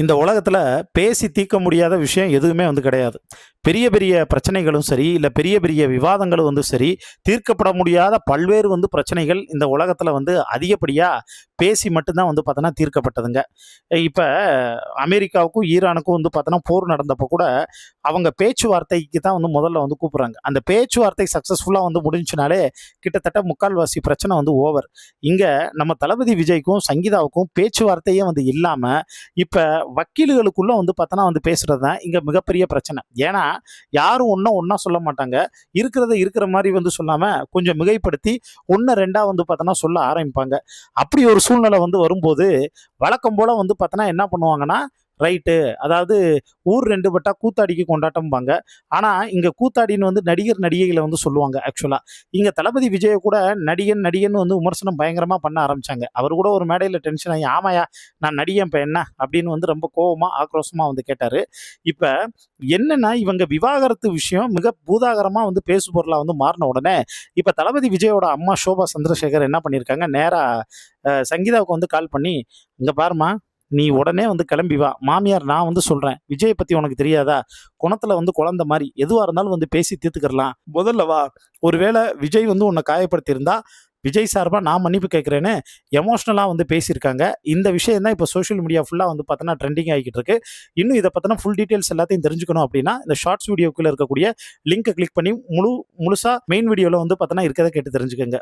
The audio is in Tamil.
இந்த உலகத்தில் பேசி தீர்க்க முடியாத விஷயம் எதுவுமே கிடையாது. பெரிய பெரிய பிரச்சனைகளும் சரி, இல்லை பெரிய பெரிய விவாதங்களும் சரி, தீர்க்கப்பட முடியாத பல்வேறு பிரச்சனைகள் இந்த உலகத்தில் அதிகப்படியாக பேசி மட்டும்தான் பார்த்தோன்னா தீர்க்கப்பட்டதுங்க. இப்போ அமெரிக்காவுக்கும் ஈரானுக்கும் பார்த்தோன்னா போர் நடந்தப்போ கூட அவங்க பேச்சுவார்த்தைக்கு தான் முதல்ல கூப்பிட்றாங்க. அந்த பேச்சுவார்த்தை சக்ஸஸ்ஃபுல்லாக முடிஞ்சுனாலே கிட்டத்தட்ட முக்கால்வாசி பிரச்சனை ஓவர். இங்கே நம்ம தளபதி விஜய்க்கும் சங்கீதாவுக்கும் பேச்சுவார்த்தையே இல்லாமல் இப்போ வக்கீல்களுக்குள்ள பார்த்தோன்னா பேசுறது தான் இங்கே மிகப்பெரிய பிரச்சனை. ஏன்னா யாரும் ஒன்றா சொல்ல மாட்டாங்க. இருக்கிறத இருக்கிற மாதிரி சொல்லாமல் கொஞ்சம் மிகைப்படுத்தி ஒன்று ரெண்டாக பார்த்தோன்னா சொல்ல ஆரம்பிப்பாங்க. அப்படி ஒரு சூழ்நிலை வரும்போது வழக்கம் போல் பார்த்தோன்னா என்ன பண்ணுவாங்கன்னா, ரைட்டு, அதாவது ஊர் 2 பட்டா கூத்தாடிக்கு கொண்டாட்டம்பாங்க. ஆனால் இங்கே கூத்தாடின்னு நடிகர் நடிகைகளை சொல்லுவாங்க. ஆக்சுவலாக இங்கே தளபதி விஜயை கூட நடிகன் விமர்சனம் பயங்கரமாக பண்ண ஆரம்பித்தாங்க. அவர் கூட ஒரு மேடையில் டென்ஷன் ஆகி, ஆமாயா நான் நடிகன் இப்போ என்ன அப்படின்னு ரொம்ப கோபமாக ஆக்ரோஷமாக கேட்டார். இப்போ என்னென்னா, இவங்க விவாகரத்து விஷயம் மிக பூதாகரமாக பேசு பொருளாக மாறின உடனே இப்போ தளபதி விஜயோட அம்மா ஷோபா சந்திரசேகர் என்ன பண்ணியிருக்காங்க, நேராக சங்கீதாவுக்கு கால் பண்ணி, இங்கே பாருமா, நீ உடனே கிளம்பி வா. மாமியார் நான் சொல்கிறேன், விஜயை பற்றி உனக்கு தெரியாதா, குணத்தில் குழந்தை மாதிரி, எதுவாக இருந்தாலும் பேசி தீர்த்துக்கிறலாம், முதல்ல வா. ஒருவேளை விஜய் உன்னை காயப்படுத்தியிருந்தா விஜய் சார்பாக நான் மன்னிப்பு கேட்குறேன்னு எமோஷ்னலாக பேசியிருக்காங்க. இந்த விஷயம் தான் இப்போ சோஷியல் மீடியா ஃபுல்லாக பார்த்தோன்னா ட்ரெண்டிங் ஆகிக்கிட்டு இருக்கு. இன்னும் இதை பற்றின ஃபுல் டீட்டெயில்ஸ் எல்லாத்தையும் தெரிஞ்சுக்கணும் அப்படின்னா இந்த ஷார்ட்ஸ் வீடியோக்குள்ளே இருக்கக்கூடிய லிங்கை கிளிக் பண்ணி முழுசாக மெயின் வீடியோவில் பார்த்தோன்னா இருக்கிறத கேட்டு தெரிஞ்சுக்கோங்க.